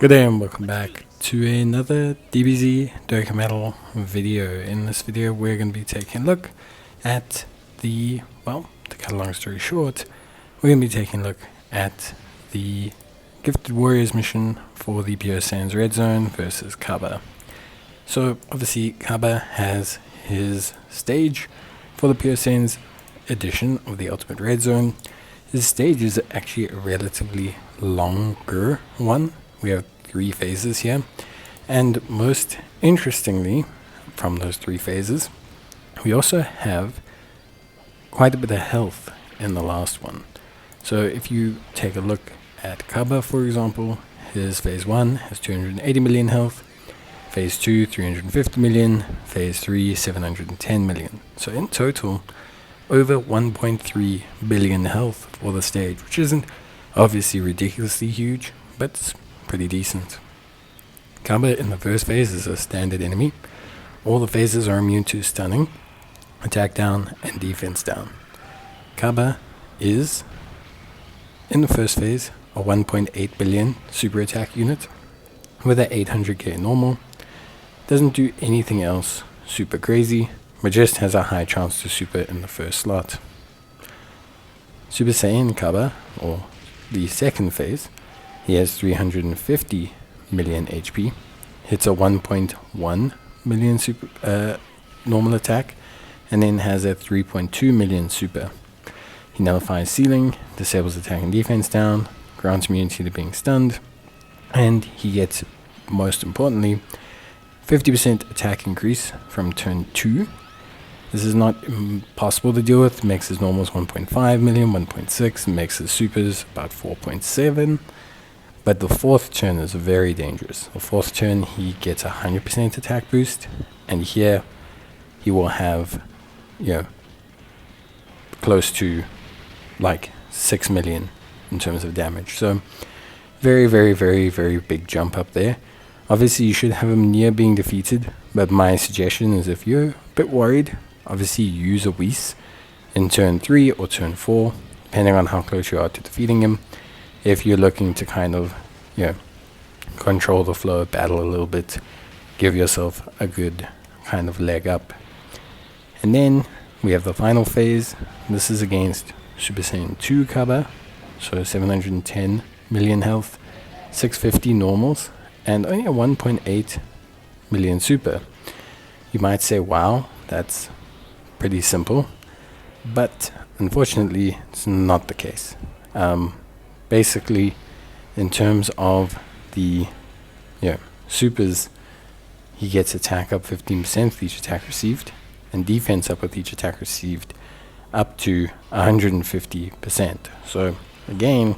Good day and welcome back to another DBZ Dokkan Metal video. In this video we're going to be taking a look at to cut a long story short, we're going to be taking a look at the Gifted Warriors mission for the Pure Saiyans Red Zone versus Cabba. So obviously Cabba has his stage for the Pure Saiyans edition of the Ultimate Red Zone. His stage is actually a relatively longer one. We have 3 phases here, and most interestingly from those 3 phases we also have quite a bit of health in the last one. So if you take a look at Cabba, for example, his phase 1 has 280 million health, phase 2 350 million, phase 3 710 million. So in total over 1.3 billion health for the stage, which isn't obviously ridiculously huge, but it's pretty decent. Cabba in the first phase is a standard enemy. All the phases are immune to stunning, attack down, and defense down. Cabba is, in the first phase, a 1.8 billion super attack unit with a 800k normal. Doesn't do anything else super crazy, but just has a high chance to super in the first slot. Super Saiyan Cabba, or the second phase, he has 350 million HP, hits a 1.1 million super normal attack, and then has a 3.2 million super. He nullifies ceiling, disables attack and defense down, grants immunity to being stunned, and he gets, most importantly, 50% attack increase from turn 2. This is not impossible to deal with. Makes his normals 1.5 million, 1.6, makes his supers about 4.7. But the 4th turn is very dangerous. The 4th turn he gets 100% attack boost, and here he will have, close to like 6 million in terms of damage. So very, very, very, very big jump up there. Obviously you should have him near being defeated, but my suggestion is, if you're a bit worried, obviously use a Whis in turn 3 or turn 4, depending on how close you are to defeating him. If you're looking to kind of, control the flow, battle a little bit, give yourself a good kind of leg up. And then we have the final phase. This is against Super Saiyan 2 Cabba, so 710 million health, 650 normals, and only a 1.8 million super. You might say, wow, that's pretty simple, but unfortunately it's not the case. Basically, in terms of the supers, he gets attack up 15% with each attack received, and defense up with each attack received up to 150%. So again,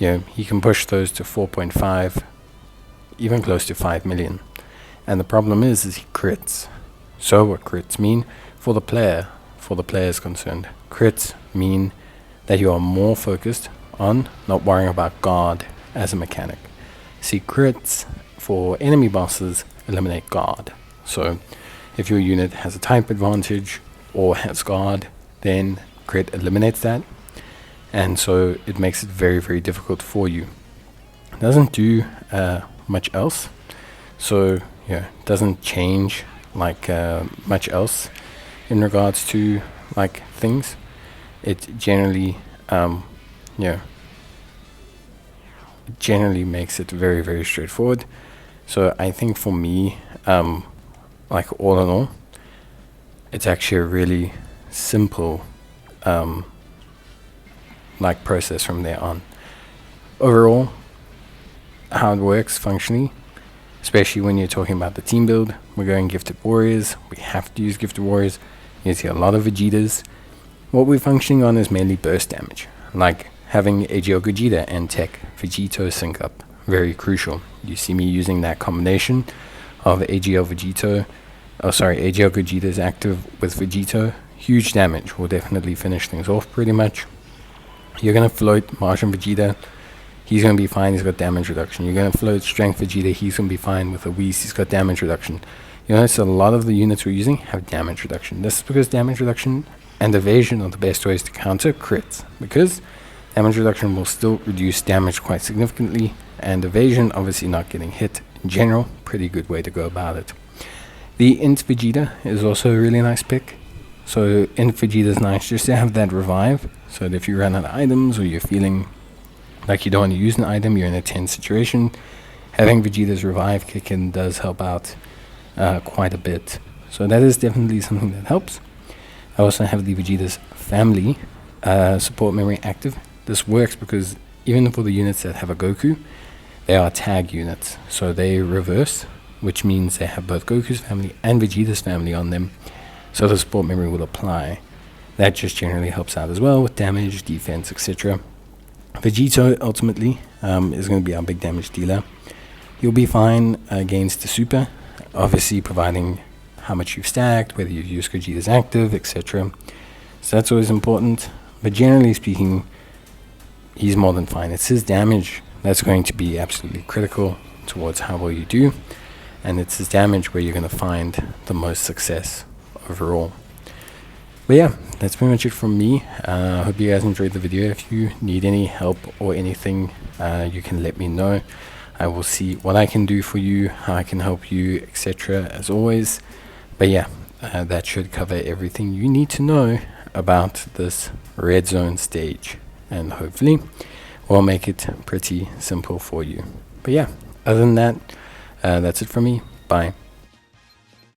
he can push those to 4.5, even close to 5 million. And the problem is he crits. So what crits mean for the player's concerned? Crits mean that you are more focused on not worrying about guard as a mechanic. See, crits for enemy bosses eliminate guard. So if your unit has a type advantage or has guard, then crit eliminates that, and so it makes it very, very difficult for you. It doesn't do much else, so doesn't change like much else in regards to like things. It generally generally makes it very, very straightforward. So I think for me, like all in all, it's actually a really simple like process from there on. Overall, how it works functionally, especially when you're talking about the team build, we're going Gifted Warriors. We have to use Gifted Warriors. You see a lot of Vegetas. What we're functioning on is mainly burst damage, like having AGL Gogeta and Tech Vegito sync up. Very crucial. You see me using that combination of AGL Gogeta is active with Vegito. Huge damage. Will definitely finish things off pretty much. You're going to float Martian Vegeta. He's going to be fine. He's got damage reduction. You're going to float Strength Vegeta. He's going to be fine with a Whis. He's got damage reduction. You notice a lot of the units we're using have damage reduction. This is because damage reduction and evasion are the best ways to counter crits, because damage reduction will still reduce damage quite significantly, and evasion, obviously not getting hit in general, pretty good way to go about it. The Int Vegeta is also a really nice pick. So Int Vegeta is nice just to have that revive, so that if you run out of items or you're feeling like you don't want to use an item, you're in a tense situation, having Vegeta's revive kick in does help out quite a bit. So that is definitely something that helps. I also have the Vegeta's family support memory active. This works because even for the units that have a Goku, they are tag units, so they reverse, which means they have both Goku's family and Vegeta's family on them, so the support memory will apply. That just generally helps out as well with damage, defense, etc. Vegito ultimately is going to be our big damage dealer. You'll be fine against the super, obviously providing how much you've stacked, whether you've used Gogeta's active, etc. So that's always important, but generally speaking, he's more than fine. It's his damage that's going to be absolutely critical towards how well you do, and it's his damage where you're going to find the most success overall. But yeah, that's pretty much it from me. I hope you guys enjoyed the video. If you need any help or anything, you can let me know. I will see what I can do for you, how I can help you, etc. as always. But yeah, that should cover everything you need to know about this red zone stage, and hopefully we'll make it pretty simple for you. But yeah, other than that, that's it from me. Bye.